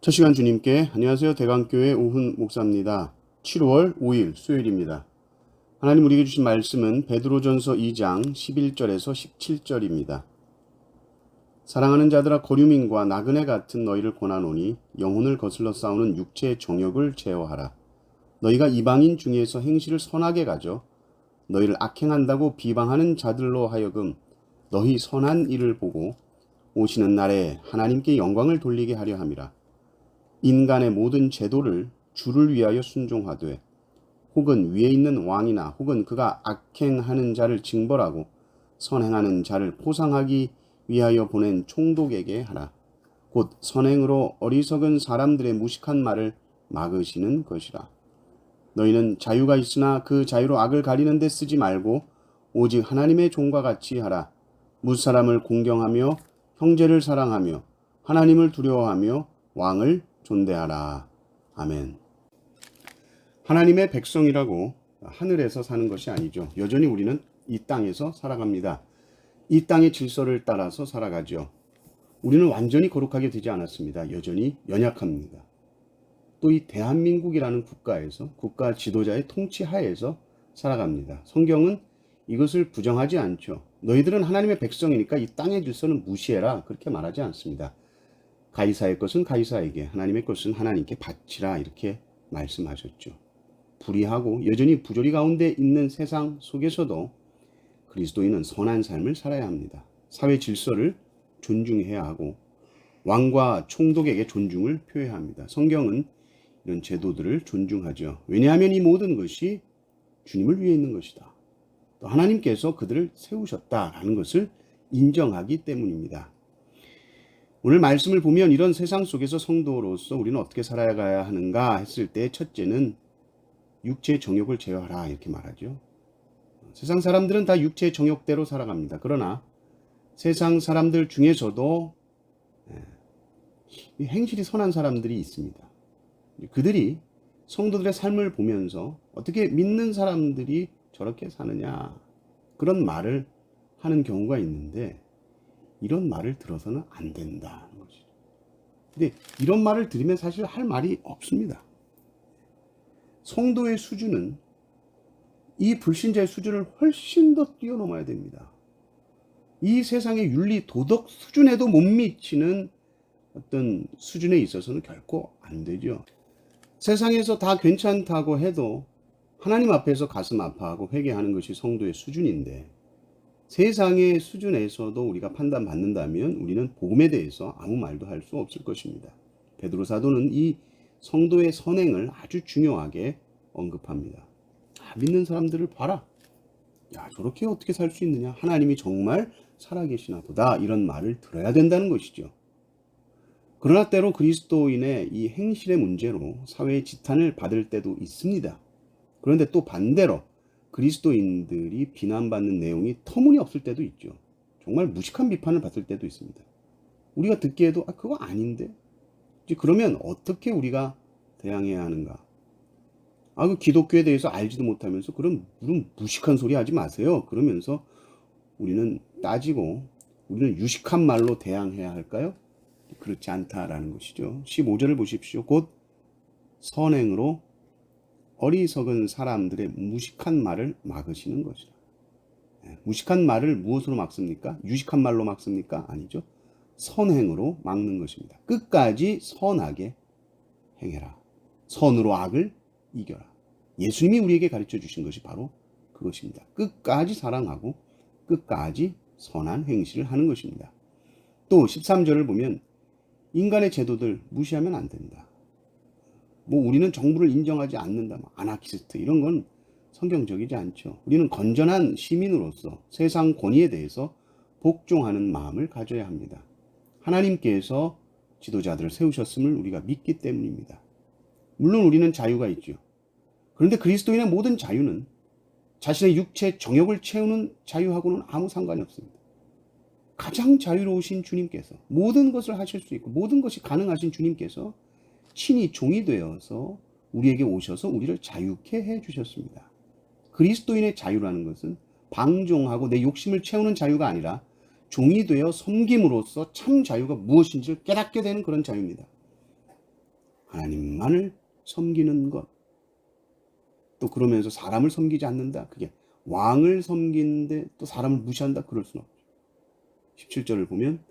첫 시간 주님께 안녕하세요. 대강교회 오훈 목사입니다. 7월 5일 수요일입니다. 하나님 우리에게 주신 말씀은 베드로전서 2장 11절에서 17절입니다. 사랑하는 자들아 거류민과 나그네 같은 너희를 권하노니 영혼을 거슬러 싸우는 육체의 정욕을 제어하라. 너희가 이방인 중에서 행실을 선하게 가져 너희를 악행한다고 비방하는 자들로 하여금 너희 선한 일을 보고 오시는 날에 하나님께 영광을 돌리게 하려 함이라. 인간의 모든 제도를 주를 위하여 순종하되 혹은 위에 있는 왕이나 혹은 그가 악행하는 자를 징벌하고 선행하는 자를 포상하기 위하여 보낸 총독에게 하라. 곧 선행으로 어리석은 사람들의 무식한 말을 막으시는 것이라. 너희는 자유가 있으나 그 자유로 악을 가리는 데 쓰지 말고 오직 하나님의 종과 같이 하라. 무사람을 공경하며 형제를 사랑하며 하나님을 두려워하며 왕을 존대하라. 아멘. 하나님의 백성이라고 하늘에서 사는 것이 아니죠. 여전히 우리는 이 땅에서 살아갑니다. 이 땅의 질서를 따라서 살아가죠. 우리는 완전히 거룩하게 되지 않았습니다. 여전히 연약합니다. 또 이 대한민국이라는 국가에서 국가 지도자의 통치 하에서 살아갑니다. 성경은 이것을 부정하지 않죠. 너희들은 하나님의 백성이니까 이 땅의 질서는 무시해라. 그렇게 말하지 않습니다. 가이사의 것은 가이사에게, 하나님의 것은 하나님께 바치라 이렇게 말씀하셨죠. 불의하고 여전히 부조리 가운데 있는 세상 속에서도 그리스도인은 선한 삶을 살아야 합니다. 사회 질서를 존중해야 하고 왕과 총독에게 존중을 표해야 합니다. 성경은 이런 제도들을 존중하죠. 왜냐하면 이 모든 것이 주님을 위해 있는 것이다. 또 하나님께서 그들을 세우셨다라는 것을 인정하기 때문입니다. 오늘 말씀을 보면 이런 세상 속에서 성도로서 우리는 어떻게 살아가야 하는가 했을 때 첫째는 육체의 정욕을 제어하라 이렇게 말하죠. 세상 사람들은 다 육체의 정욕대로 살아갑니다. 그러나 세상 사람들 중에서도 행실이 선한 사람들이 있습니다. 그들이 성도들의 삶을 보면서 어떻게 믿는 사람들이 저렇게 사느냐 그런 말을 하는 경우가 있는데 이런 말을 들어서는 안 된다는 것이죠. 근데 이런 말을 들으면 사실 할 말이 없습니다. 성도의 수준은 이 불신자의 수준을 훨씬 더 뛰어넘어야 됩니다. 이 세상의 윤리 도덕 수준에도 못 미치는 어떤 수준에 있어서는 결코 안 되죠. 세상에서 다 괜찮다고 해도 하나님 앞에서 가슴 아파하고 회개하는 것이 성도의 수준인데 세상의 수준에서도 우리가 판단받는다면 우리는 복음에 대해서 아무 말도 할 수 없을 것입니다. 베드로 사도는 이 성도의 선행을 아주 중요하게 언급합니다. 믿는 사람들을 봐라. 야, 저렇게 어떻게 살 수 있느냐? 하나님이 정말 살아계시나 보다. 이런 말을 들어야 된다는 것이죠. 그러나 때로 그리스도인의 이 행실의 문제로 사회의 지탄을 받을 때도 있습니다. 그런데 또 반대로 그리스도인들이 비난받는 내용이 터무니없을 때도 있죠. 정말 무식한 비판을 받을 때도 있습니다. 우리가 듣기에도 그거 아닌데? 이제 그러면 어떻게 우리가 대항해야 하는가? 그 기독교에 대해서 알지도 못하면서 그런 무식한 소리 하지 마세요. 그러면서 우리는 따지고 우리는 유식한 말로 대항해야 할까요? 그렇지 않다라는 것이죠. 15절을 보십시오. 곧 선행으로 어리석은 사람들의 무식한 말을 막으시는 것이다. 무식한 말을 무엇으로 막습니까? 유식한 말로 막습니까? 아니죠. 선행으로 막는 것입니다. 끝까지 선하게 행해라. 선으로 악을 이겨라. 예수님이 우리에게 가르쳐 주신 것이 바로 그것입니다. 끝까지 사랑하고 끝까지 선한 행실을 하는 것입니다. 또 13절을 보면 인간의 제도들 무시하면 안 된다. 우리는 정부를 인정하지 않는다. 아나키스트 이런 건 성경적이지 않죠. 우리는 건전한 시민으로서 세상 권위에 대해서 복종하는 마음을 가져야 합니다. 하나님께서 지도자들을 세우셨음을 우리가 믿기 때문입니다. 물론 우리는 자유가 있죠. 그런데 그리스도인의 모든 자유는 자신의 육체 정욕을 채우는 자유하고는 아무 상관이 없습니다. 가장 자유로우신 주님께서 모든 것을 하실 수 있고 모든 것이 가능하신 주님께서 친히 종이 되어서 우리에게 오셔서 우리를 자유케 해주셨습니다. 그리스도인의 자유라는 것은 방종하고 내 욕심을 채우는 자유가 아니라 종이 되어 섬김으로써 참 자유가 무엇인지를 깨닫게 되는 그런 자유입니다. 하나님만을 섬기는 것. 또 그러면서 사람을 섬기지 않는다. 그게 왕을 섬기는데 또 사람을 무시한다. 그럴 수는 없죠. 17절을 보면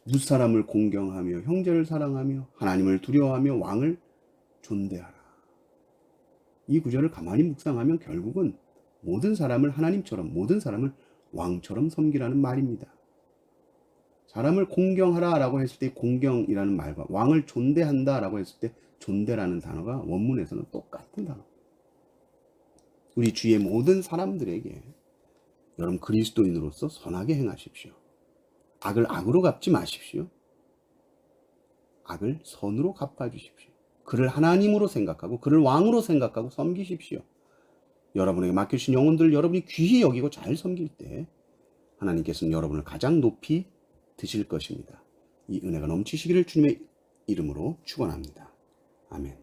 무사람을 공경하며 형제를 사랑하며 하나님을 두려워하며 왕을 존대하라. 이 구절을 가만히 묵상하면 결국은 모든 사람을 하나님처럼, 모든 사람을 왕처럼 섬기라는 말입니다. 사람을 공경하라 라고 했을 때 공경이라는 말과 왕을 존대한다 라고 했을 때 존대라는 단어가 원문에서는 똑같은 단어. 우리 주위의 모든 사람들에게 여러분 그리스도인으로서 선하게 행하십시오. 악을 악으로 갚지 마십시오. 악을 선으로 갚아주십시오. 그를 하나님으로 생각하고 그를 왕으로 생각하고 섬기십시오. 여러분에게 맡겨주신 영혼들을 여러분이 귀히 여기고 잘 섬길 때 하나님께서는 여러분을 가장 높이 드실 것입니다. 이 은혜가 넘치시기를 주님의 이름으로 축원합니다. 아멘.